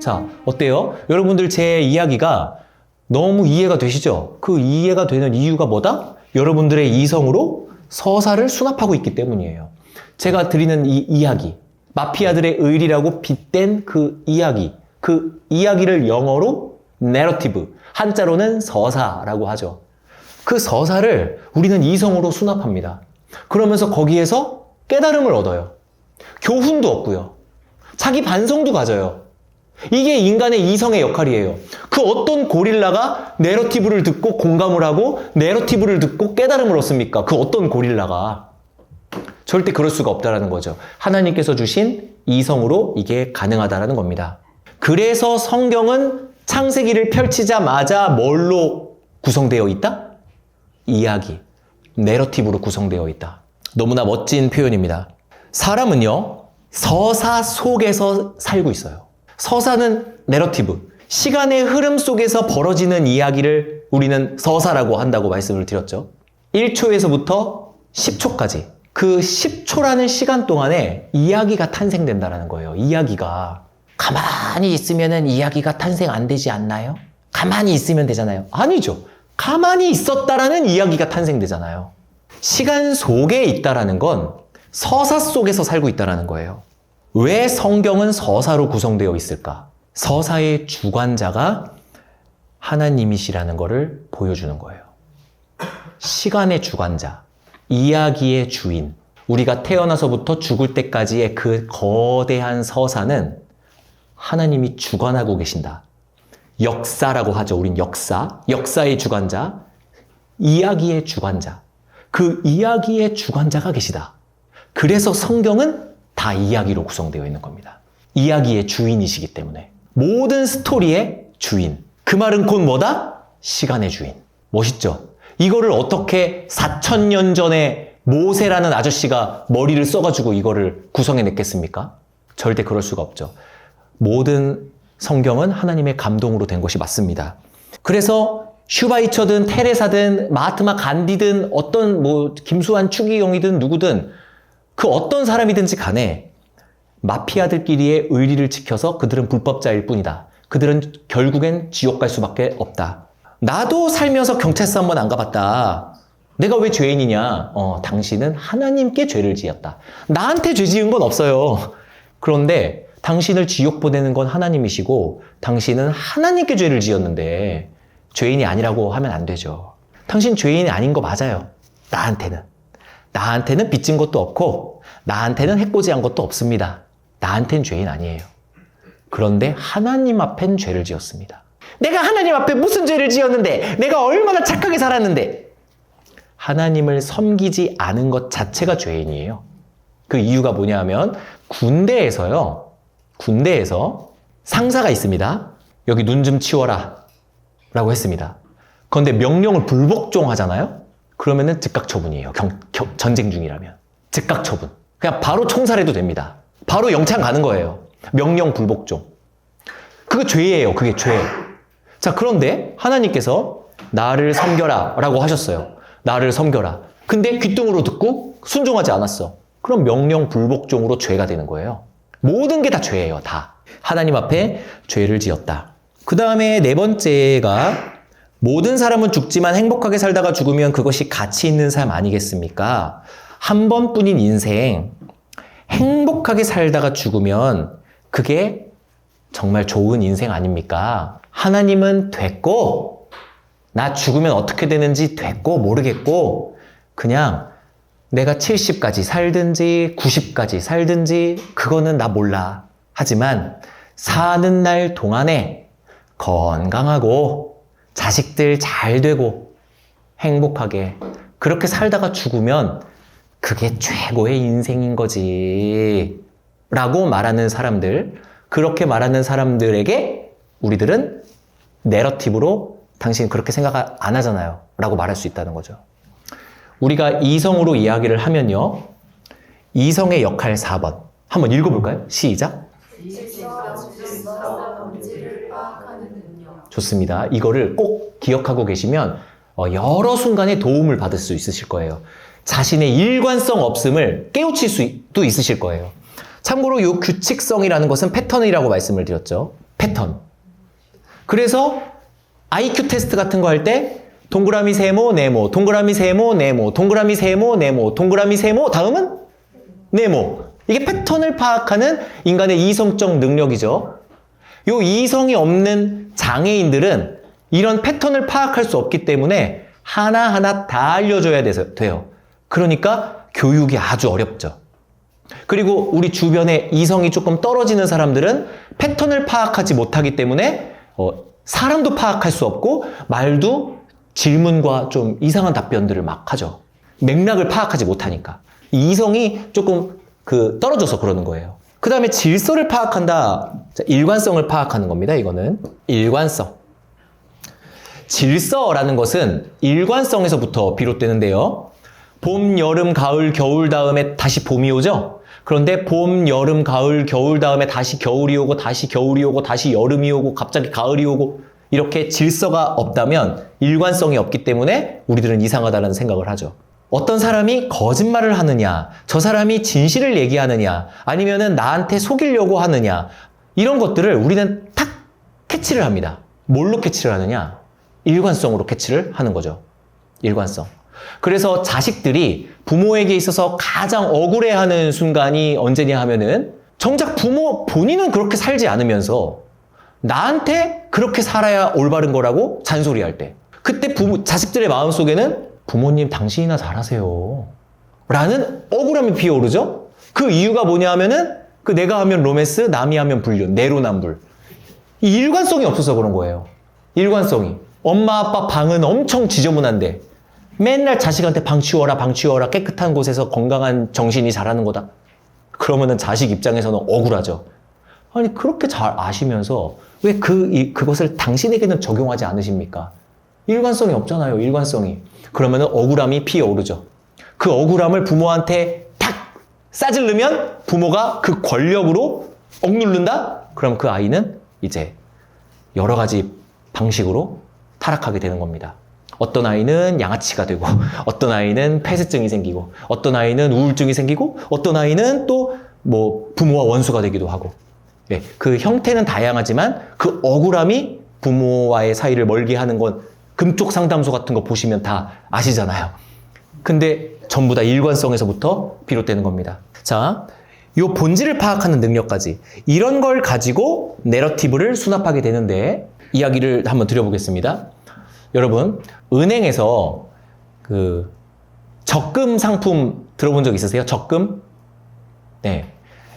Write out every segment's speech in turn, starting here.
자, 어때요? 여러분들 제 이야기가 너무 이해가 되시죠? 그 이해가 되는 이유가 뭐다? 여러분들의 이성으로 서사를 수납하고 있기 때문이에요. 제가 드리는 이 이야기, 마피아들의 의리라고 빗댄 그 이야기를 영어로 내러티브, 한자로는 서사라고 하죠. 그 서사를 우리는 이성으로 수납합니다. 그러면서 거기에서 깨달음을 얻어요. 교훈도 얻고요. 자기 반성도 가져요. 이게 인간의 이성의 역할이에요. 그 어떤 고릴라가 내러티브를 듣고 공감을 하고 내러티브를 듣고 깨달음을 얻습니까? 그 어떤 고릴라가. 절대 그럴 수가 없다는 거죠. 하나님께서 주신 이성으로 이게 가능하다는 겁니다. 그래서 성경은 창세기를 펼치자마자 뭘로 구성되어 있다? 이야기, 내러티브로 구성되어 있다. 너무나 멋진 표현입니다. 사람은요, 서사 속에서 살고 있어요. 서사는 내러티브, 시간의 흐름 속에서 벌어지는 이야기를 우리는 서사라고 한다고 말씀을 드렸죠. 1초에서부터 10초까지. 그 10초라는 시간 동안에 이야기가 탄생된다는 거예요. 이야기가. 가만히 있으면 이야기가 탄생 안 되지 않나요? 가만히 있으면 되잖아요. 아니죠. 가만히 있었다라는 이야기가 탄생되잖아요. 시간 속에 있다라는 건 서사 속에서 살고 있다라는 거예요. 왜 성경은 서사로 구성되어 있을까? 서사의 주관자가 하나님이시라는 것을 보여주는 거예요. 시간의 주관자, 이야기의 주인, 우리가 태어나서부터 죽을 때까지의 그 거대한 서사는 하나님이 주관하고 계신다. 역사라고 하죠. 우린 역사의 주관자, 이야기의 주관자, 그 이야기의 주관자가 계시다. 그래서 성경은 다 이야기로 구성되어 있는 겁니다. 이야기의 주인이시기 때문에. 모든 스토리의 주인. 그 말은 곧 뭐다? 시간의 주인. 멋있죠? 이거를 어떻게 4,000년 전에 모세라는 아저씨가 머리를 써가지고 이거를 구성해냈겠습니까? 절대 그럴 수가 없죠. 모든 성경은 하나님의 감동으로 된 것이 맞습니다. 그래서 슈바이처든 테레사든 마하트마 간디든 어떤 김수환 추기경이든 누구든 그 어떤 사람이든지 간에 마피아들끼리의 의리를 지켜서 그들은 불법자일 뿐이다. 그들은 결국엔 지옥 갈 수밖에 없다. 나도 살면서 경찰서 한번 안 가봤다. 내가 왜 죄인이냐? 당신은 하나님께 죄를 지었다. 나한테 죄 지은 건 없어요. 그런데 당신을 지옥 보내는 건 하나님이시고 당신은 하나님께 죄를 지었는데 죄인이 아니라고 하면 안 되죠. 당신 죄인이 아닌 거 맞아요. 나한테는 빚진 것도 없고 나한테는 해코지한 것도 없습니다. 나한텐 죄인 아니에요. 그런데 하나님 앞엔 죄를 지었습니다. 내가 하나님 앞에 무슨 죄를 지었는데, 내가 얼마나 착하게 살았는데. 하나님을 섬기지 않은 것 자체가 죄인이에요. 그 이유가 뭐냐 하면 군대에서 상사가 있습니다. 여기 눈 좀 치워라 라고 했습니다. 그런데 명령을 불복종 하잖아요. 그러면은 즉각 처분이에요. 전쟁 중이라면. 즉각 처분. 그냥 바로 총살해도 됩니다. 바로 영창 가는 거예요. 명령 불복종. 그게 죄예요. 그게 죄. 자, 그런데 하나님께서 나를 섬겨라 라고 하셨어요. 나를 섬겨라. 근데 귓등으로 듣고 순종하지 않았어. 그럼 명령 불복종으로 죄가 되는 거예요. 모든 게 다 죄예요. 다. 하나님 앞에 죄를 지었다. 그 다음에 네 번째가 모든 사람은 죽지만 행복하게 살다가 죽으면 그것이 가치 있는 삶 아니겠습니까? 한 번뿐인 인생 행복하게 살다가 죽으면 그게 정말 좋은 인생 아닙니까? 하나님은 됐고 나 죽으면 어떻게 되는지 됐고 모르겠고 그냥 내가 70까지 살든지 90까지 살든지 그거는 나 몰라. 하지만 사는 날 동안에 건강하고 자식들 잘 되고 행복하게 그렇게 살다가 죽으면 그게 최고의 인생인 거지 라고 말하는 사람들, 그렇게 말하는 사람들에게 우리들은 내러티브로 당신 그렇게 생각 안 하잖아요 라고 말할 수 있다는 거죠. 우리가 이성으로 이야기를 하면요, 이성의 역할 4번 한번 읽어볼까요? 시작. 좋습니다. 이거를 꼭 기억하고 계시면 여러 순간에 도움을 받을 수 있으실 거예요. 자신의 일관성 없음을 깨우칠 수도 있으실 거예요. 참고로 이 규칙성이라는 것은 패턴이라고 말씀을 드렸죠. 패턴. 그래서 IQ 테스트 같은 거 할 때 동그라미 세모, 네모, 동그라미 세모, 네모, 동그라미 세모, 네모, 동그라미 세모, 다음은 네모. 이게 패턴을 파악하는 인간의 이성적 능력이죠. 요 이성이 없는 장애인들은 이런 패턴을 파악할 수 없기 때문에 하나하나 다 알려줘야 돼요. 그러니까 교육이 아주 어렵죠. 그리고 우리 주변에 이성이 조금 떨어지는 사람들은 패턴을 파악하지 못하기 때문에 사람도 파악할 수 없고 말도 질문과 좀 이상한 답변들을 막 하죠. 맥락을 파악하지 못하니까. 이성이 조금 떨어져서 그러는 거예요. 그 다음에 질서를 파악한다. 자, 일관성을 파악하는 겁니다. 이거는 일관성. 질서라는 것은 일관성에서부터 비롯되는데요. 봄, 여름, 가을, 겨울 다음에 다시 봄이 오죠? 그런데 봄, 여름, 가을, 겨울 다음에 다시 겨울이 오고 다시 겨울이 오고 다시 여름이 오고 갑자기 가을이 오고 이렇게 질서가 없다면 일관성이 없기 때문에 우리들은 이상하다는 생각을 하죠. 어떤 사람이 거짓말을 하느냐, 저 사람이 진실을 얘기하느냐, 아니면은 나한테 속이려고 하느냐, 이런 것들을 우리는 탁 캐치를 합니다. 뭘로 캐치를 하느냐? 일관성으로 캐치를 하는 거죠. 일관성. 그래서 자식들이 부모에게 있어서 가장 억울해하는 순간이 언제냐 하면은 정작 본인은 그렇게 살지 않으면서 나한테 그렇게 살아야 올바른 거라고 잔소리할 때, 그때 자식들의 마음속에는 부모님 당신이나 잘하세요 라는 억울함이 피어오르죠. 그 이유가 뭐냐 하면은 내가 하면 로맨스, 남이 하면 불륜, 내로남불. 이 일관성이 없어서 그런 거예요. 일관성이. 엄마 아빠 방은 엄청 지저분한데 맨날 자식한테 방 치워라 방 치워라, 깨끗한 곳에서 건강한 정신이 자라는 거다. 그러면은 자식 입장에서는 억울하죠. 아니 그렇게 잘 아시면서 왜 그것을 당신에게는 적용하지 않으십니까? 일관성이 없잖아요. 일관성이. 그러면은 억울함이 피어오르죠. 그 억울함을 부모한테 탁 싸질르면 부모가 그 권력으로 억누른다? 그럼 그 아이는 이제 여러 가지 방식으로 타락하게 되는 겁니다. 어떤 아이는 양아치가 되고, 어떤 아이는 폐쇄증이 생기고, 어떤 아이는 우울증이 생기고, 어떤 아이는 또 부모와 원수가 되기도 하고. 네, 그 형태는 다양하지만 그 억울함이 부모와의 사이를 멀게 하는 건 금쪽 상담소 같은 거 보시면 다 아시잖아요. 근데 전부 다 일관성에서부터 비롯되는 겁니다. 자, 요 본질을 파악하는 능력까지, 이런 걸 가지고 내러티브를 수납하게 되는데 이야기를 한번 드려보겠습니다. 여러분, 은행에서 적금 상품 들어본 적 있으세요? 적금? 네.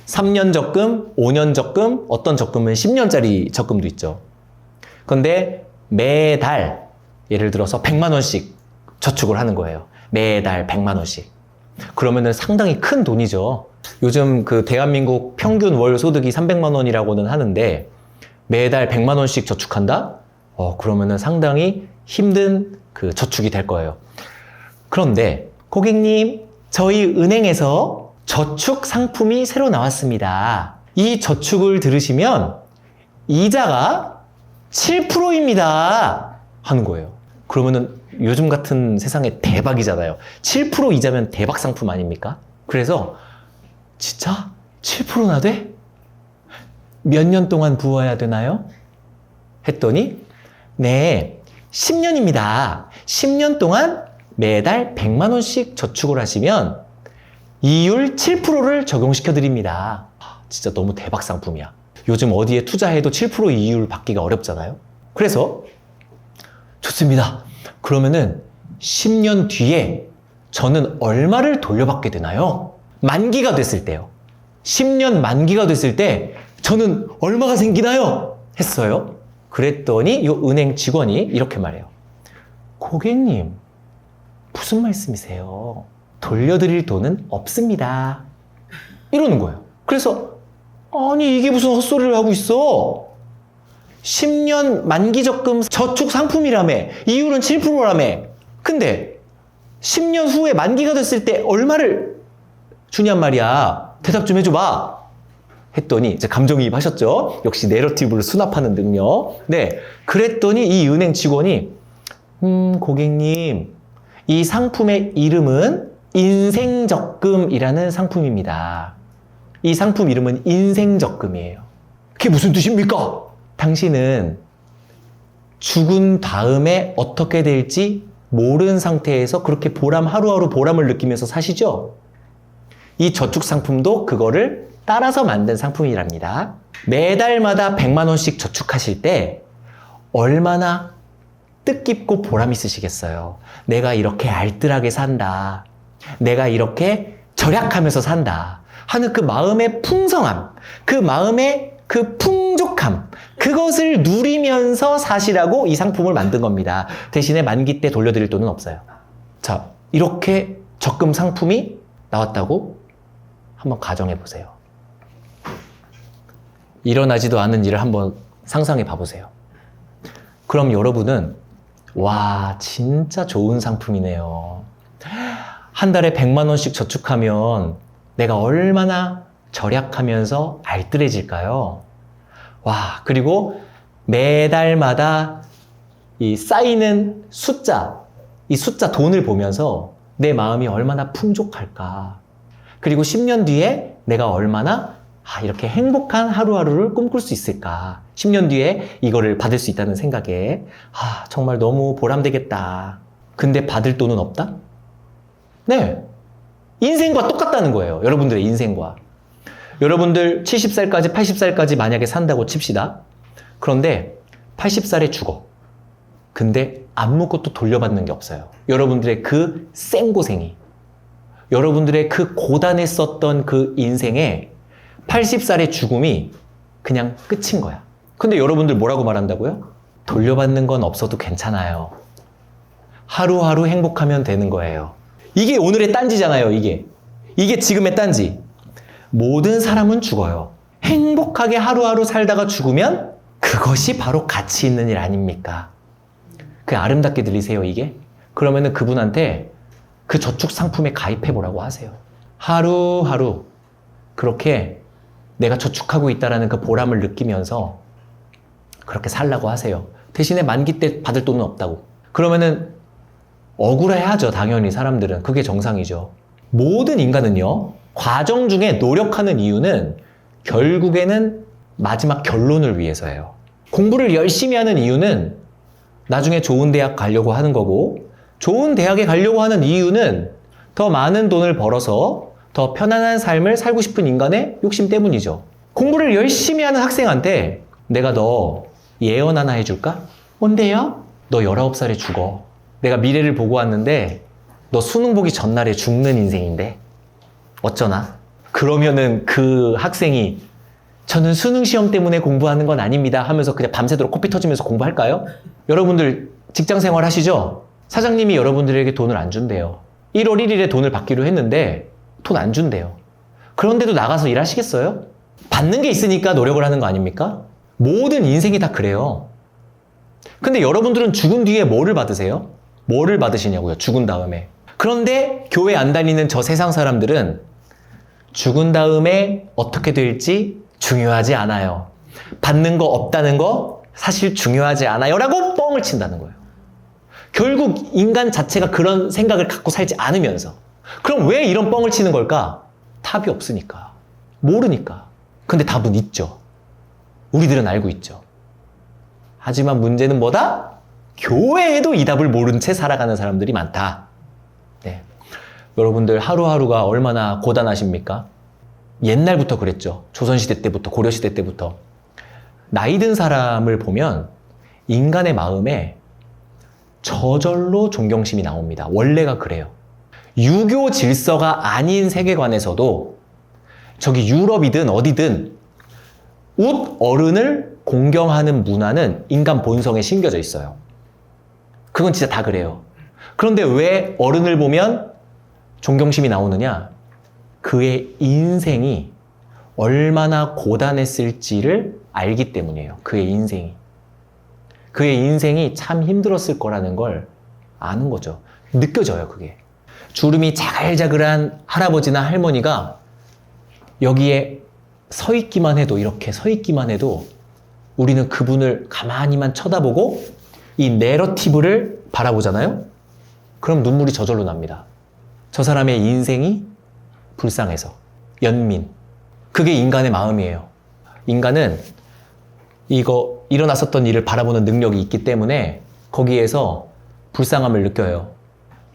3년 적금, 5년 적금, 어떤 적금은 10년짜리 적금도 있죠. 그런데 매달 예를 들어서 100만 원씩 저축을 하는 거예요. 매달 100만 원씩. 그러면은 상당히 큰 돈이죠. 요즘 대한민국 평균 월 소득이 300만 원이라고는 하는데 매달 100만 원씩 저축한다? 그러면은 상당히 힘든 저축이 될 거예요. 그런데 고객님, 저희 은행에서 저축 상품이 새로 나왔습니다. 이 저축을 들으시면 이자가 7%입니다. 하는 거예요. 그러면은 요즘 같은 세상에 대박이잖아요. 7% 이자면 대박 상품 아닙니까? 그래서 진짜 7%나 돼? 몇 년 동안 부어야 되나요? 했더니 네, 10년입니다. 10년 동안 매달 100만 원씩 저축을 하시면 이율 7%를 적용시켜 드립니다. 진짜 너무 대박 상품이야. 요즘 어디에 투자해도 7% 이율 받기가 어렵잖아요. 그래서 좋습니다. 그러면은 10년 뒤에 저는 얼마를 돌려받게 되나요? 만기가 됐을 때요. 10년 만기가 됐을 때 저는 얼마가 생기나요? 했어요. 그랬더니 요 은행 직원이 이렇게 말해요. 고객님, 무슨 말씀이세요? 돌려드릴 돈은 없습니다. 이러는 거예요. 그래서 아니 이게 무슨 헛소리를 하고 있어? 10년 만기 적금 저축 상품이라며, 이율은 7%라며. 근데 10년 후에 만기가 됐을 때 얼마를 주냔 말이야. 대답 좀 해줘봐. 했더니 이제 감정이입하셨죠? 역시 내러티브를 수납하는 능력. 네, 그랬더니 이 은행 직원이 고객님, 이 상품의 이름은 인생적금이라는 상품입니다. 이 상품 이름은 인생적금이에요. 그게 무슨 뜻입니까? 당신은 죽은 다음에 어떻게 될지 모르는 상태에서 그렇게 하루하루 보람을 느끼면서 사시죠? 이 저축 상품도 그거를 따라서 만든 상품이랍니다. 매달마다 100만 원씩 저축하실 때 얼마나 뜻깊고 보람 있으시겠어요. 내가 이렇게 알뜰하게 산다. 내가 이렇게 절약하면서 산다. 하는 그 마음의 풍성함, 그 마음의 그 풍족함, 그것을 누리면서 사시라고 이 상품을 만든 겁니다. 대신에 만기 때 돌려드릴 돈은 없어요. 자, 이렇게 적금 상품이 나왔다고 한번 가정해 보세요. 일어나지도 않은 일을 한번 상상해 봐보세요. 그럼 여러분은 와, 진짜 좋은 상품이네요. 한 달에 100만 원씩 저축하면 내가 얼마나 절약하면서 알뜰해질까요? 와, 그리고 매달마다 이 쌓이는 숫자, 이 숫자 돈을 보면서 내 마음이 얼마나 풍족할까. 그리고 10년 뒤에 내가 얼마나 이렇게 행복한 하루하루를 꿈꿀 수 있을까. 10년 뒤에 이거를 받을 수 있다는 생각에 정말 너무 보람되겠다. 근데 받을 돈은 없다? 네. 인생과 똑같다는 거예요. 여러분들의 인생과. 여러분들 70살까지 80살까지 만약에 산다고 칩시다. 그런데 80살에 죽어. 근데 아무것도 돌려받는 게 없어요. 여러분들의 그 생고생이, 여러분들의 그 고단했었던 그 인생에 80살의 죽음이 그냥 끝인 거야. 근데 여러분들 뭐라고 말한다고요? 돌려받는 건 없어도 괜찮아요. 하루하루 행복하면 되는 거예요. 이게 오늘의 딴지잖아요, 이게. 이게 지금의 딴지. 모든 사람은 죽어요. 행복하게 하루하루 살다가 죽으면 그것이 바로 가치 있는 일 아닙니까? 그 아름답게 들리세요, 이게? 그러면은 그분한테 그 저축 상품에 가입해 보라고 하세요. 하루하루 그렇게 내가 저축하고 있다는 그 보람을 느끼면서 그렇게 살라고 하세요. 대신에 만기 때 받을 돈은 없다고. 그러면은 억울해하죠, 당연히 사람들은. 그게 정상이죠. 모든 인간은요, 과정 중에 노력하는 이유는 결국에는 마지막 결론을 위해서예요. 공부를 열심히 하는 이유는 나중에 좋은 대학 가려고 하는 거고, 좋은 대학에 가려고 하는 이유는 더 많은 돈을 벌어서 더 편안한 삶을 살고 싶은 인간의 욕심 때문이죠. 공부를 열심히 하는 학생한테 내가 너 예언 하나 해줄까? 뭔데요? 너 19살에 죽어. 내가 미래를 보고 왔는데 너 수능 보기 전날에 죽는 인생인데 어쩌나? 그러면은 그 학생이 저는 수능 시험 때문에 공부하는 건 아닙니다 하면서 그냥 밤새도록 코피 터지면서 공부할까요? 여러분들 직장 생활 하시죠? 사장님이 여러분들에게 돈을 안 준대요. 1월 1일에 돈을 받기로 했는데 돈 안 준대요. 그런데도 나가서 일하시겠어요? 받는 게 있으니까 노력을 하는 거 아닙니까? 모든 인생이 다 그래요. 근데 여러분들은 죽은 뒤에 뭐를 받으세요? 뭐를 받으시냐고요, 죽은 다음에. 그런데 교회 안 다니는 저 세상 사람들은 죽은 다음에 어떻게 될지 중요하지 않아요. 받는 거 없다는 거 사실 중요하지 않아요 라고 뻥을 친다는 거예요. 결국 인간 자체가 그런 생각을 갖고 살지 않으면서. 그럼 왜 이런 뻥을 치는 걸까? 답이 없으니까. 모르니까. 근데 답은 있죠. 우리들은 알고 있죠. 하지만 문제는 뭐다? 교회에도 이 답을 모른 채 살아가는 사람들이 많다. 네. 여러분들 하루하루가 얼마나 고단하십니까? 옛날부터 그랬죠. 조선시대 때부터, 고려시대 때부터. 나이 든 사람을 보면 인간의 마음에 저절로 존경심이 나옵니다. 원래가 그래요. 유교 질서가 아닌 세계관에서도 저기 유럽이든 어디든 웃 어른을 공경하는 문화는 인간 본성에 심겨져 있어요. 그건 진짜 다 그래요. 그런데 왜 어른을 보면 존경심이 나오느냐? 그의 인생이 얼마나 고단했을지를 알기 때문이에요. 그의 인생이. 그의 인생이 참 힘들었을 거라는 걸 아는 거죠. 느껴져요, 그게. 주름이 자글자글한 할아버지나 할머니가 여기에 서 있기만 해도, 이렇게 서 있기만 해도 우리는 그분을 가만히만 쳐다보고 이 내러티브를 바라보잖아요? 그럼 눈물이 저절로 납니다. 저 사람의 인생이 불쌍해서. 연민. 그게 인간의 마음이에요. 인간은 일어났었던 일을 바라보는 능력이 있기 때문에 거기에서 불쌍함을 느껴요.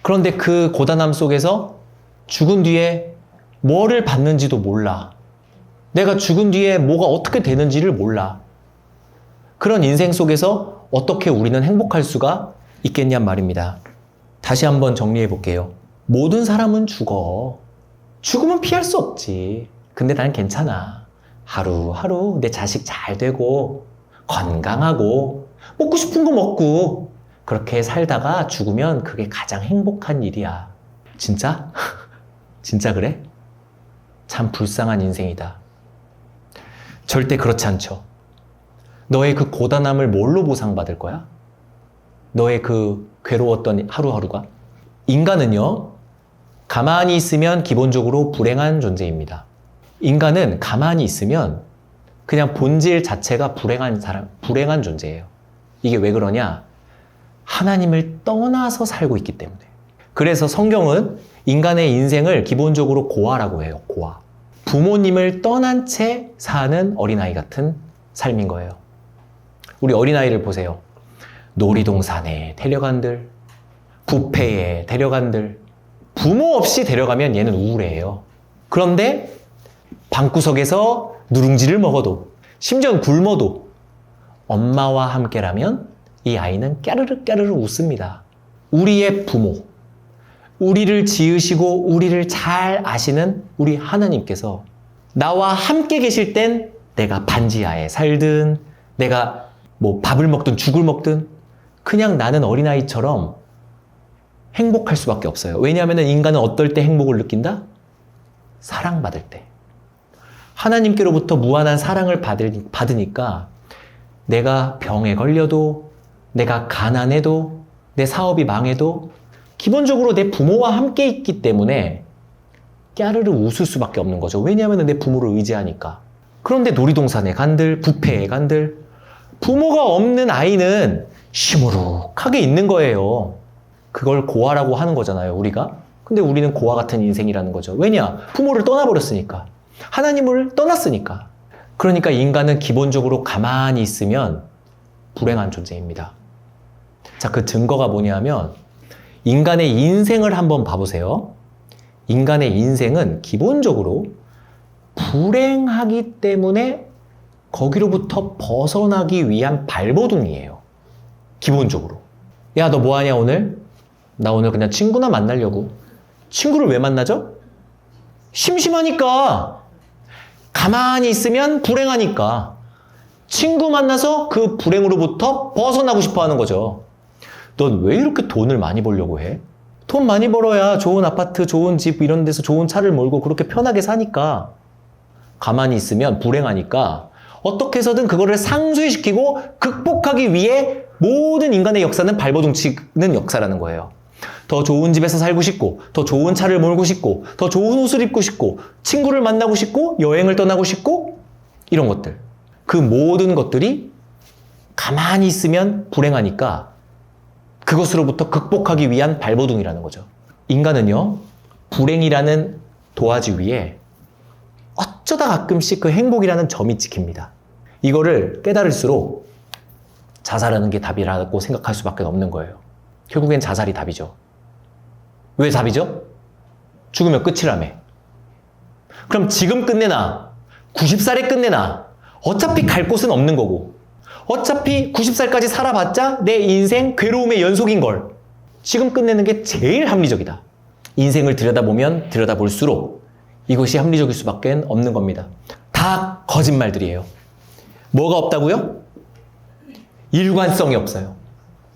그런데 그 고단함 속에서 죽은 뒤에 뭐를 받는지도 몰라. 내가 죽은 뒤에 뭐가 어떻게 되는지를 몰라. 그런 인생 속에서 어떻게 우리는 행복할 수가 있겠냔 말입니다. 다시 한번 정리해 볼게요. 모든 사람은 죽어. 죽으면 피할 수 없지. 근데 난 괜찮아. 하루하루 내 자식 잘 되고 건강하고 먹고 싶은 거 먹고 그렇게 살다가 죽으면 그게 가장 행복한 일이야. 진짜? 진짜 그래? 참 불쌍한 인생이다. 절대 그렇지 않죠. 너의 그 고단함을 뭘로 보상받을 거야? 너의 그 괴로웠던 하루하루가? 인간은요, 가만히 있으면 기본적으로 불행한 존재입니다. 인간은 가만히 있으면 그냥 본질 자체가 불행한 존재예요. 이게 왜 그러냐? 하나님을 떠나서 살고 있기 때문에. 그래서 성경은 인간의 인생을 기본적으로 고아라고 해요. 고아. 부모님을 떠난 채 사는 어린아이 같은 삶인 거예요. 우리 어린아이를 보세요. 놀이동산에 데려간들, 뷔페에 데려간들, 부모 없이 데려가면 얘는 우울해해요. 그런데 방구석에서 누룽지를 먹어도, 심지어 굶어도 엄마와 함께라면 이 아이는 까르르 까르르 웃습니다. 우리의 부모, 우리를 지으시고 우리를 잘 아시는 우리 하나님께서 나와 함께 계실 땐 내가 반지하에 살든 내가 뭐 밥을 먹든 죽을 먹든 그냥 나는 어린아이처럼 행복할 수밖에 없어요. 왜냐하면 인간은 어떨 때 행복을 느낀다? 사랑받을 때. 하나님께로부터 무한한 사랑을 받으니까 내가 병에 걸려도, 내가 가난해도, 내 사업이 망해도 기본적으로 내 부모와 함께 있기 때문에 까르르 웃을 수밖에 없는 거죠. 왜냐하면 내 부모를 의지하니까. 그런데 놀이동산에 간들, 뷔페에 간들, 부모가 없는 아이는 시무룩하게 있는 거예요. 그걸 고아라고 하는 거잖아요, 우리가. 근데 우리는 고아 같은 인생이라는 거죠. 왜냐? 부모를 떠나버렸으니까. 하나님을 떠났으니까. 그러니까 인간은 기본적으로 가만히 있으면 불행한 존재입니다. 자, 그 증거가 뭐냐면 인간의 인생을 한번 봐보세요. 인간의 인생은 기본적으로 불행하기 때문에 거기로부터 벗어나기 위한 발버둥이에요. 기본적으로. 야, 너 뭐하냐 오늘? 나 오늘 그냥 친구나 만나려고. 친구를 왜 만나죠? 심심하니까. 가만히 있으면 불행하니까. 친구 만나서 그 불행으로부터 벗어나고 싶어 하는 거죠. 넌 왜 이렇게 돈을 많이 벌려고 해? 돈 많이 벌어야 좋은 아파트, 좋은 집 이런 데서 좋은 차를 몰고 그렇게 편하게 사니까. 가만히 있으면 불행하니까 어떻게 해서든 그거를 상쇄시키고 극복하기 위해 모든 인간의 역사는 발버둥 치는 역사라는 거예요. 더 좋은 집에서 살고 싶고, 더 좋은 차를 몰고 싶고, 더 좋은 옷을 입고 싶고, 친구를 만나고 싶고, 여행을 떠나고 싶고, 이런 것들. 그 모든 것들이 가만히 있으면 불행하니까 그것으로부터 극복하기 위한 발버둥이라는 거죠. 인간은요, 불행이라는 도화지 위에 어쩌다 가끔씩 그 행복이라는 점이 찍힙니다. 이거를 깨달을수록 자살하는 게 답이라고 생각할 수밖에 없는 거예요. 결국엔 자살이 답이죠. 왜 답이죠? 죽으면 끝이라며. 그럼 지금 끝내나 90살에 끝내나 어차피 갈 곳은 없는 거고 어차피 90살까지 살아봤자 내 인생 괴로움의 연속인걸. 지금 끝내는 게 제일 합리적이다. 인생을 들여다보면 들여다볼수록 이것이 합리적일 수밖에 없는 겁니다. 다 거짓말들이에요. 뭐가 없다고요? 일관성이 없어요.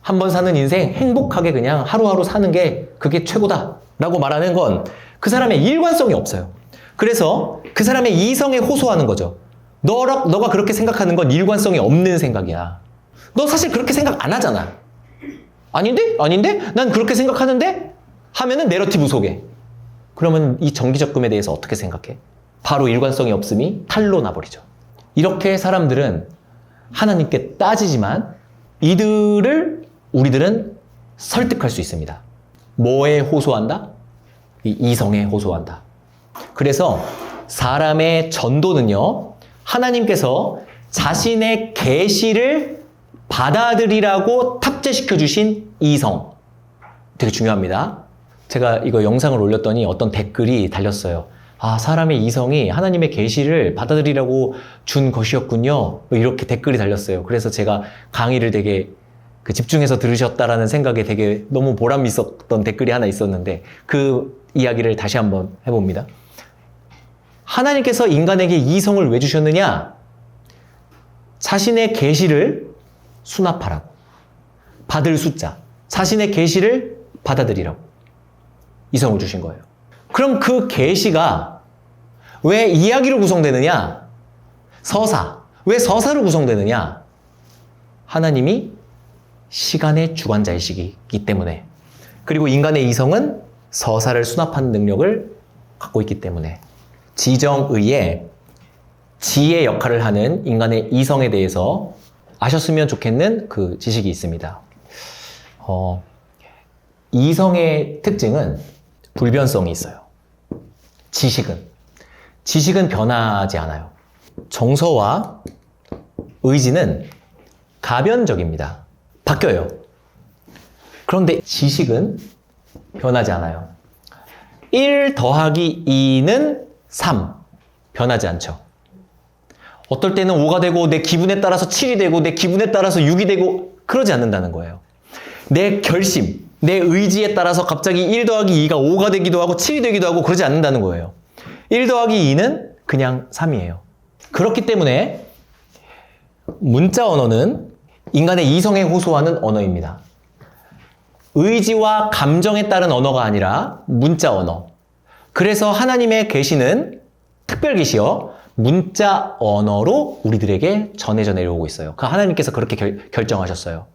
한 번 사는 인생 행복하게 그냥 하루하루 사는 게 그게 최고다 라고 말하는 건 그 사람의 일관성이 없어요. 그래서 그 사람의 이성에 호소하는 거죠. 너가 그렇게 생각하는 건 일관성이 없는 생각이야. 너 사실 그렇게 생각 안 하잖아. 아닌데? 난 그렇게 생각하는데? 하면은 내러티브 속에. 그러면 이 정기적금에 대해서 어떻게 생각해? 바로 일관성이 없음이 탈로 나버리죠. 이렇게 사람들은 하나님께 따지지만 이들을 우리들은 설득할 수 있습니다. 뭐에 호소한다? 이 이성에 호소한다. 그래서 사람의 전도는요, 하나님께서 자신의 계시를 받아들이라고 탑재시켜 주신 이성. 되게 중요합니다. 제가 이거 영상을 올렸더니 어떤 댓글이 달렸어요. 아, 사람의 이성이 하나님의 계시를 받아들이라고 준 것이었군요. 뭐 이렇게 댓글이 달렸어요. 그래서 제가 강의를 되게 집중해서 들으셨다라는 생각에 되게 너무 보람 있었던 댓글이 하나 있었는데 그 이야기를 다시 한번 해봅니다. 하나님께서 인간에게 이성을 왜 주셨느냐? 자신의 계시를 수납하라고. 받을 숫자. 자신의 계시를 받아들이라고. 이성을 주신 거예요. 그럼 그 계시가 왜 이야기로 구성되느냐? 서사. 왜 서사로 구성되느냐? 하나님이 시간의 주관자이시기 때문에. 그리고 인간의 이성은 서사를 수납하는 능력을 갖고 있기 때문에. 지정의의 지의 역할을 하는 인간의 이성에 대해서 아셨으면 좋겠는 그 지식이 있습니다. 이성의 특징은 불변성이 있어요. 지식은 변하지 않아요. 정서와 의지는 가변적입니다. 바뀌어요. 그런데 지식은 변하지 않아요. 1 더하기 2는 3. 변하지 않죠. 어떨 때는 5가 되고 내 기분에 따라서 7이 되고 내 기분에 따라서 6이 되고 그러지 않는다는 거예요. 내 결심, 내 의지에 따라서 갑자기 1 더하기 2가 5가 되기도 하고 7이 되기도 하고 그러지 않는다는 거예요. 1 더하기 2는 그냥 3이에요. 그렇기 때문에 문자 언어는 인간의 이성에 호소하는 언어입니다. 의지와 감정에 따른 언어가 아니라 문자 언어. 그래서 하나님의 계시는 특별 계시여 문자 언어로 우리들에게 전해져 내려오고 있어요. 그 하나님께서 그렇게 결정하셨어요.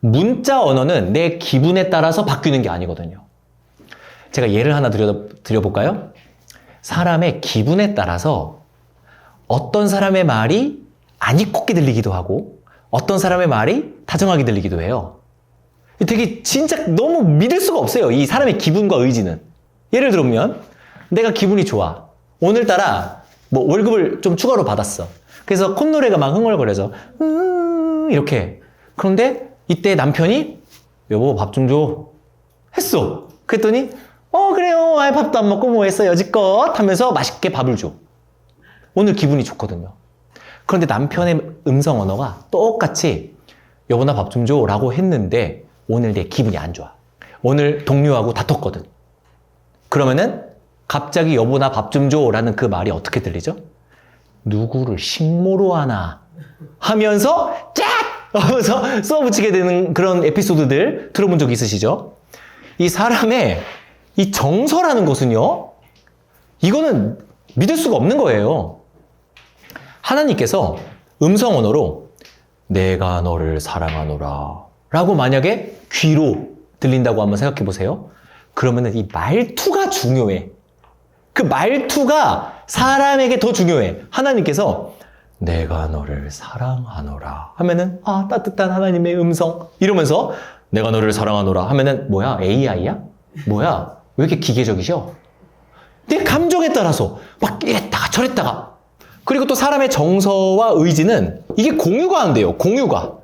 문자 언어는 내 기분에 따라서 바뀌는 게 아니거든요. 제가 예를 하나 드려볼까요? 사람의 기분에 따라서 어떤 사람의 말이 아니꼽게 들리기도 하고 어떤 사람의 말이 다정하게 들리기도 해요. 되게 진짜 너무 믿을 수가 없어요. 이 사람의 기분과 의지는. 예를 들면 내가 기분이 좋아. 오늘따라 뭐 월급을 좀 추가로 받았어. 그래서 콧노래가 막 흥얼거려서 이렇게. 그런데 이때 남편이 여보 밥 좀 줘 했어. 그랬더니 그래요. 밥도 안 먹고 뭐 했어 여지껏 하면서 맛있게 밥을 줘. 오늘 기분이 좋거든요. 그런데 남편의 음성 언어가 똑같이 여보 나 밥 좀 줘 라고 했는데 오늘 내 기분이 안 좋아. 오늘 동료하고 다퉜거든. 그러면은 갑자기 여보 나 밥 좀 줘 라는 그 말이 어떻게 들리죠? 누구를 식모로 하나 하면서 쫙! 하면서 쏘아붙이게 되는 그런 에피소드들 들어본 적 있으시죠? 이 사람의 이 정서라는 것은요, 이거는 믿을 수가 없는 거예요. 하나님께서 음성 언어로 내가 너를 사랑하노라 라고 만약에 귀로 들린다고 한번 생각해 보세요. 그러면은 이 말투가 중요해. 그 말투가 사람에게 더 중요해. 하나님께서 내가 너를 사랑하노라 하면은 따뜻한 하나님의 음성 이러면서 내가 너를 사랑하노라 하면은 뭐야? AI야? 뭐야? 왜 이렇게 기계적이셔? 내 감정에 따라서 막 이랬다가 저랬다가. 그리고 또 사람의 정서와 의지는 이게 공유가 안 돼요. 공유가.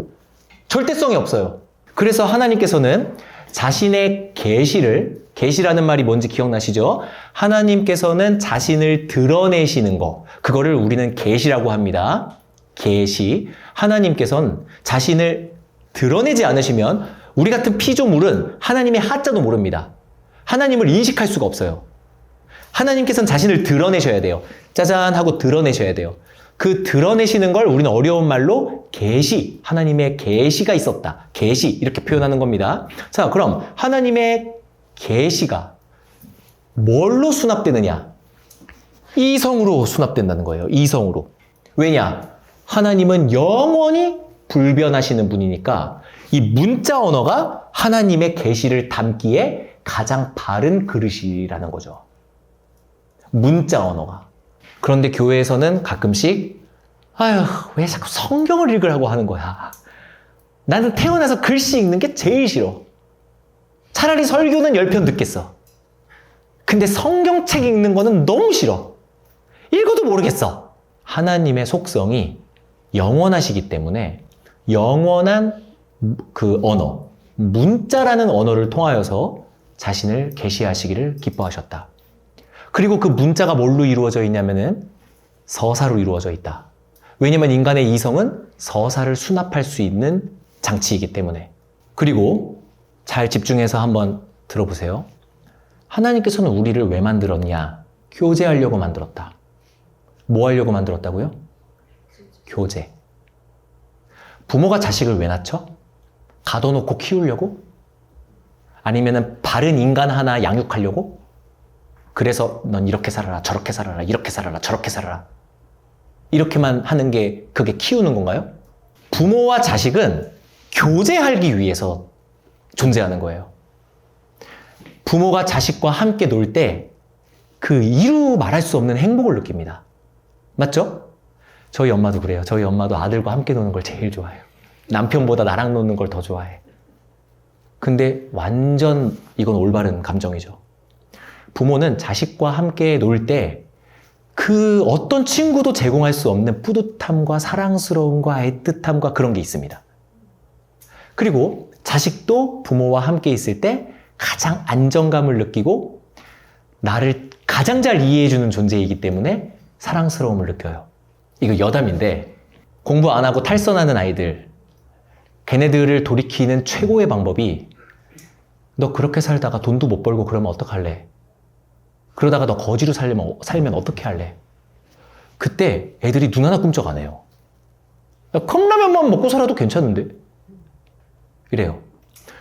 절대성이 없어요. 그래서 하나님께서는 자신의 계시라는 말이 뭔지 기억나시죠? 하나님께서는 자신을 드러내시는 거, 그거를 우리는 계시라고 합니다. 계시. 하나님께서는 자신을 드러내지 않으시면 우리 같은 피조물은 하나님의 하자도 모릅니다. 하나님을 인식할 수가 없어요. 하나님께서는 자신을 드러내셔야 돼요. 짜잔 하고 드러내셔야 돼요. 그 드러내시는 걸 우리는 어려운 말로 계시, 하나님의 계시가 있었다. 계시 이렇게 표현하는 겁니다. 자, 그럼 하나님의 계시가 뭘로 수납되느냐? 이성으로 수납된다는 거예요. 이성으로. 왜냐? 하나님은 영원히 불변하시는 분이니까 이 문자 언어가 하나님의 계시를 담기에 가장 바른 그릇이라는 거죠. 문자 언어가. 그런데 교회에서는 가끔씩 왜 자꾸 성경을 읽으라고 하는 거야. 나는 태어나서 글씨 읽는 게 제일 싫어. 차라리 설교는 10편 듣겠어. 근데 성경책 읽는 거는 너무 싫어. 읽어도 모르겠어. 하나님의 속성이 영원하시기 때문에 영원한 그 언어, 문자라는 언어를 통하여서 자신을 계시하시기를 기뻐하셨다. 그리고 그 문자가 뭘로 이루어져 있냐면은 서사로 이루어져 있다. 왜냐면 인간의 이성은 서사를 수납할 수 있는 장치이기 때문에. 그리고 잘 집중해서 한번 들어보세요. 하나님께서는 우리를 왜 만들었냐? 교제하려고 만들었다. 뭐 하려고 만들었다고요? 교제. 부모가 자식을 왜 낳죠? 가둬놓고 키우려고? 아니면은 바른 인간 하나 양육하려고? 그래서 넌 이렇게 살아라, 저렇게 살아라, 이렇게 살아라, 저렇게 살아라. 이렇게만 하는 게 그게 키우는 건가요? 부모와 자식은 교제하기 위해서 존재하는 거예요. 부모가 자식과 함께 놀 때 그 이루 말할 수 없는 행복을 느낍니다. 맞죠? 저희 엄마도 그래요. 저희 엄마도 아들과 함께 노는 걸 제일 좋아해요. 남편보다 나랑 노는 걸 더 좋아해. 근데 완전 이건 올바른 감정이죠. 부모는 자식과 함께 놀 때 그 어떤 친구도 제공할 수 없는 뿌듯함과 사랑스러움과 애틋함과 그런 게 있습니다. 그리고 자식도 부모와 함께 있을 때 가장 안정감을 느끼고 나를 가장 잘 이해해주는 존재이기 때문에 사랑스러움을 느껴요. 이거 여담인데 공부 안 하고 탈선하는 아이들, 걔네들을 돌이키는 최고의 방법이 너 그렇게 살다가 돈도 못 벌고 그러면 어떡할래? 그러다가 너 거지로 살면 어떻게 할래? 그때 애들이 눈 하나 꿈쩍 안 해요. 야, 컵라면만 먹고 살아도 괜찮은데? 이래요.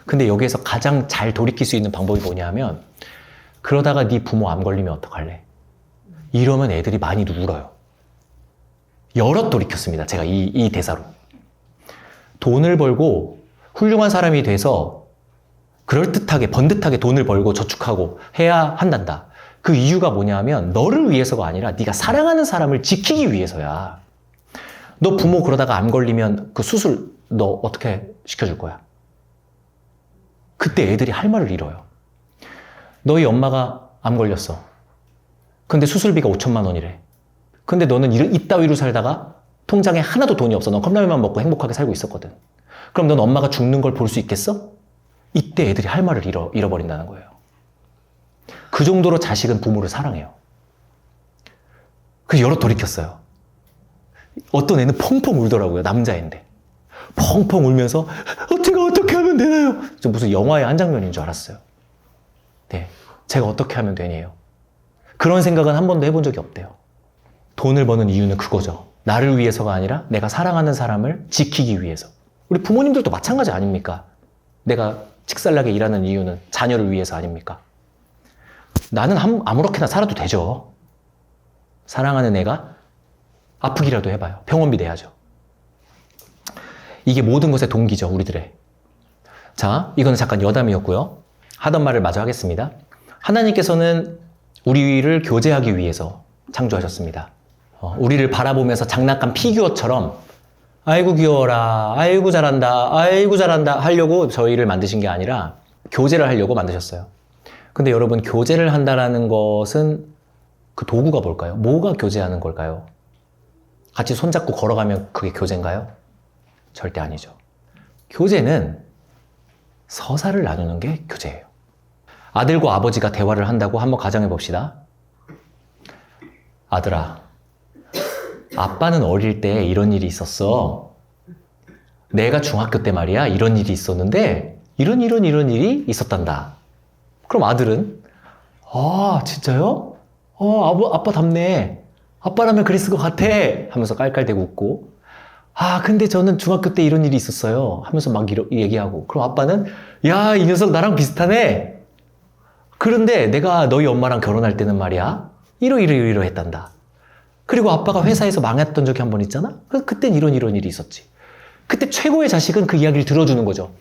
근데 여기에서 가장 잘 돌이킬 수 있는 방법이 뭐냐 하면 그러다가 네 부모 암 걸리면 어떡할래? 이러면 애들이 많이 울어요. 여럿 돌이켰습니다. 제가 이 대사로. 돈을 벌고 훌륭한 사람이 돼서 그럴듯하게 번듯하게 돈을 벌고 저축하고 해야 한단다. 그 이유가 뭐냐 하면 너를 위해서가 아니라 네가 사랑하는 사람을 지키기 위해서야. 너 부모 그러다가 암 걸리면 그 수술 너 어떻게 시켜줄 거야? 그때 애들이 할 말을 잃어요. 너희 엄마가 암 걸렸어. 근데 수술비가 5천만 원이래. 근데 너는 이따위로 살다가 통장에 하나도 돈이 없어. 넌 컵라면만 먹고 행복하게 살고 있었거든. 그럼 넌 엄마가 죽는 걸 볼 수 있겠어? 이때 애들이 할 말을 잃어버린다는 거예요. 그 정도로 자식은 부모를 사랑해요. 그래서 여러 돌이켰어요. 어떤 애는 펑펑 울더라고요. 남자애인데. 펑펑 울면서 제가 어떻게 하면 되나요? 저 무슨 영화의 한 장면인 줄 알았어요. 네, 제가 어떻게 하면 되냐요. 그런 생각은 한 번도 해본 적이 없대요. 돈을 버는 이유는 그거죠. 나를 위해서가 아니라 내가 사랑하는 사람을 지키기 위해서. 우리 부모님들도 마찬가지 아닙니까? 내가 직살나게 일하는 이유는 자녀를 위해서 아닙니까? 나는 아무렇게나 살아도 되죠. 사랑하는 애가 아프기라도 해봐요. 병원비 내야죠. 이게 모든 것의 동기죠, 우리들의. 자, 이거는 잠깐 여담이었고요. 하던 말을 마저 하겠습니다. 하나님께서는 우리를 교제하기 위해서 창조하셨습니다. 우리를 바라보면서 장난감 피규어처럼 아이고 귀여워라, 아이고 잘한다, 아이고 잘한다 하려고 저희를 만드신 게 아니라 교제를 하려고 만드셨어요. 근데 여러분, 교제를 한다는 것은 그 도구가 뭘까요? 뭐가 교제하는 걸까요? 같이 손잡고 걸어가면 그게 교제인가요? 절대 아니죠. 교제는 서사를 나누는 게 교제예요. 아들과 아버지가 대화를 한다고 한번 가정해 봅시다. 아들아, 아빠는 어릴 때 이런 일이 있었어. 내가 중학교 때 말이야, 이런 일이 있었는데 이런 일이 있었단다. 그럼 아들은 아, 진짜요? 아빠 닮네. 아빠라면 그랬을 것 같아. 하면서 깔깔대고 웃고, 아, 근데 저는 중학교 때 이런 일이 있었어요. 하면서 막 얘기하고, 그럼 아빠는 야, 이 녀석 나랑 비슷하네. 그런데 내가 너희 엄마랑 결혼할 때는 말이야, 이러 했단다. 그리고 아빠가 회사에서 망했던 적이 한 번 있잖아? 그땐 이런 일이 있었지. 그때 최고의 자식은 그 이야기를 들어주는 거죠.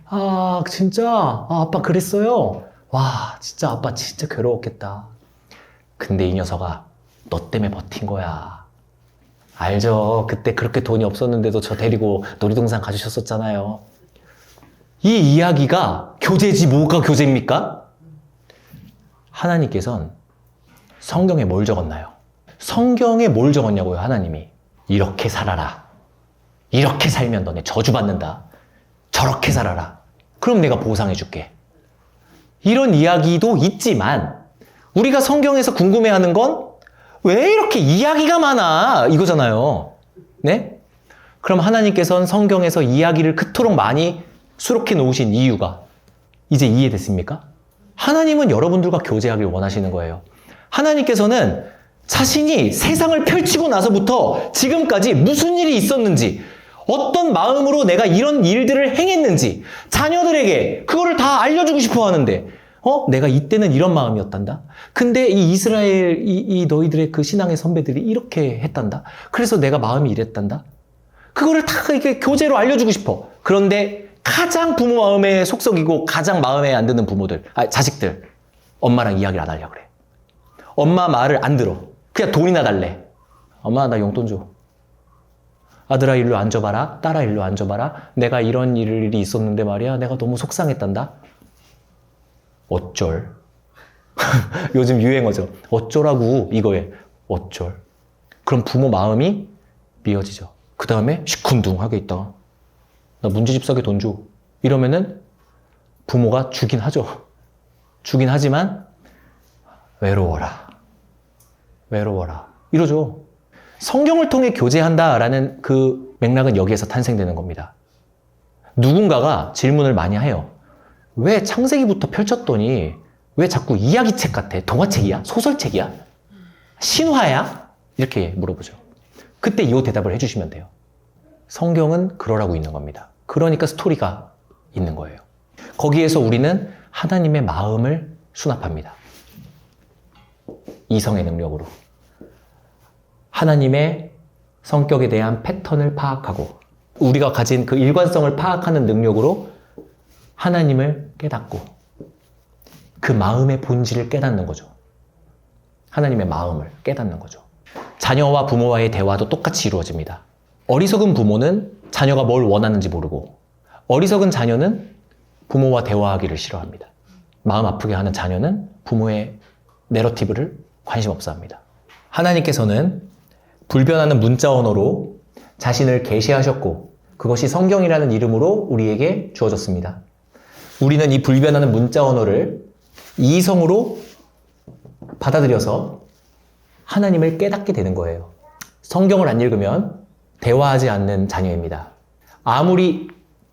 아, 진짜? 아, 아빠 그랬어요? 와, 진짜 아빠 진짜 괴로웠겠다. 근데 이 녀석아, 너 때문에 버틴 거야. 알죠? 그때 그렇게 돈이 없었는데도 저 데리고 놀이동산 가주셨었잖아요. 이 이야기가 교제지 뭐가 교제입니까? 하나님께서는 성경에 뭘 적었나요? 성경에 뭘 적었냐고요, 하나님이. 이렇게 살아라. 이렇게 살면 너네 저주받는다. 저렇게 살아라. 그럼 내가 보상해줄게. 이런 이야기도 있지만 우리가 성경에서 궁금해하는 건 왜 이렇게 이야기가 많아? 이거잖아요. 네? 그럼 하나님께서는 성경에서 이야기를 그토록 많이 수록해 놓으신 이유가 이제 이해됐습니까? 하나님은 여러분들과 교제하길 원하시는 거예요. 하나님께서는 자신이 세상을 펼치고 나서부터 지금까지 무슨 일이 있었는지, 어떤 마음으로 내가 이런 일들을 행했는지 자녀들에게 그거를 다 알려주고 싶어 하는데 내가 이때는 이런 마음이었단다. 근데 이 이스라엘 이 너희들의 그 신앙의 선배들이 이렇게 했단다. 그래서 내가 마음이 이랬단다. 그거를 다 이렇게 교제로 알려주고 싶어. 그런데 가장 부모 마음에 속썩이고 가장 마음에 안 드는 부모들, 자식들, 엄마랑 이야기를 안 하려고 그래. 엄마 말을 안 들어. 그냥 돈이나 달래. 엄마 나 용돈 줘. 아들아 일로 앉아봐라. 딸아 일로 앉아봐라. 내가 이런 일이 있었는데 말이야. 내가 너무 속상했단다. 어쩔. 요즘 유행어죠. 어쩌라고 이거에. 어쩔. 그럼 부모 마음이 미어지죠. 그 다음에 시큰둥하게 있다가 나 문제집 사게 돈 줘. 이러면은 부모가 주긴 하죠. 주긴 하지만 외로워라. 외로워라. 이러죠. 성경을 통해 교제한다라는 그 맥락은 여기에서 탄생되는 겁니다. 누군가가 질문을 많이 해요. 왜 창세기부터 펼쳤더니 왜 자꾸 이야기책 같아? 동화책이야? 소설책이야? 신화야? 이렇게 물어보죠. 그때 이 대답을 해주시면 돼요. 성경은 그러라고 있는 겁니다. 그러니까 스토리가 있는 거예요. 거기에서 우리는 하나님의 마음을 수납합니다. 이성의 능력으로. 하나님의 성격에 대한 패턴을 파악하고 우리가 가진 그 일관성을 파악하는 능력으로 하나님을 깨닫고 그 마음의 본질을 깨닫는 거죠. 하나님의 마음을 깨닫는 거죠. 자녀와 부모와의 대화도 똑같이 이루어집니다. 어리석은 부모는 자녀가 뭘 원하는지 모르고 어리석은 자녀는 부모와 대화하기를 싫어합니다. 마음 아프게 하는 자녀는 부모의 내러티브를 관심 없어 합니다. 하나님께서는 불변하는 문자 언어로 자신을 계시하셨고 그것이 성경이라는 이름으로 우리에게 주어졌습니다. 우리는 이 불변하는 문자 언어를 이성으로 받아들여서 하나님을 깨닫게 되는 거예요. 성경을 안 읽으면 대화하지 않는 자녀입니다. 아무리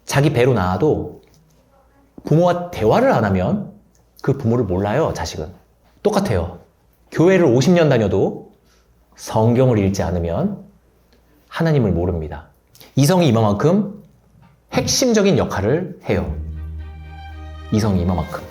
자기 배로 낳아도 부모와 대화를 안 하면 그 부모를 몰라요, 자식은. 똑같아요. 교회를 50년 다녀도 성경을 읽지 않으면 하나님을 모릅니다. 이성이 이만큼 핵심적인 역할을 해요. 이성이 이만큼.